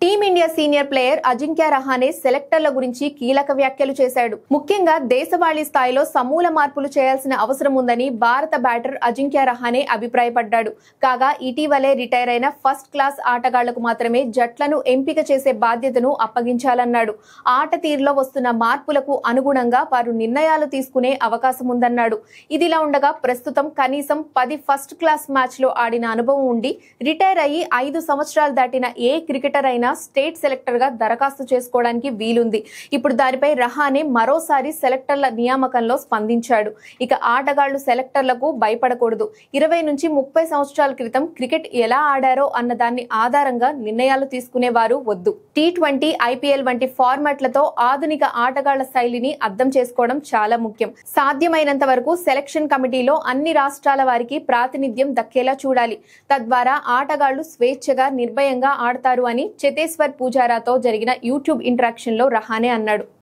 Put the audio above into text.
Team India senior player Ajinkya Rahane సెలెక్టర్ల గురించి కీలక వ్యాఖ్యలు చేశాడు. ముఖ్యంగా దేశవాళీ స్థాయిలో సమూల మార్పులు చేయాల్సిన అవసరం ఉందని భారత బ్యాటర్ అజింక్య రహానే అభిప్రాయపడ్డాడు. కాగా ఇటీవలే రిటైర్ అయిన ఫస్ట్ క్లాస్ ఆటగాళ్లకు మాత్రమే జట్లను ఎంపిక చేసే బాధ్యతను అప్పగించాలన్నాడు. ఆట తీరులో వస్తున్న మార్పులకు అనుగుణంగా వారు నిర్ణయాలు తీసుకునే అవకాశం ఉందన్నాడు. ఇదిలా ఉండగా ప్రస్తుతం కనీసం 10 ఫస్ట్ క్లాస్ మ్యాచ్ లో ఆడిన అనుభవం ఉండి రిటైర్ అయ్యి 5 సంవత్సరాలు దాటిన ఏ క్రికెటర్ అయినా స్టేట్ సెలెక్టర్ గా దరఖాస్తు చేసుకోవడానికి వీలుంది. ఇప్పుడు దానిపై రహానే మరోసారి సెలెక్టర్ల నియామకంలో స్పందించాడు. ఇక ఆటగాళ్లు సెలెక్టర్లకు భయపడకూడదు. 20 నుంచి 30 సంవత్సరాల క్రితం క్రికెట్ ఎలా ఆడారో అన్న దాన్ని ఆధారంగా నిర్ణయాలు తీసుకునేవారు వద్దు. T20, IPL వంటి ఫార్మాట్లతో ఆధునిక ఆటగాళ్ల శైలిని అర్థం చేసుకోవడం చాలా ముఖ్యం. సాధ్యమైనంత వరకు సెలక్షన్ కమిటీలో అన్ని రాష్ట్రాల వారికి ప్రాతినిధ్యం దక్కేలా చూడాలి. తద్వారా ఆటగాళ్లు స్వేచ్ఛగా నిర్భయంగా ఆడతారు అని చేతేశ్వర్ పూజారాతో జరిగిన యూట్యూబ్ ఇంటరాక్షన్ లో రహానే అన్నాడు.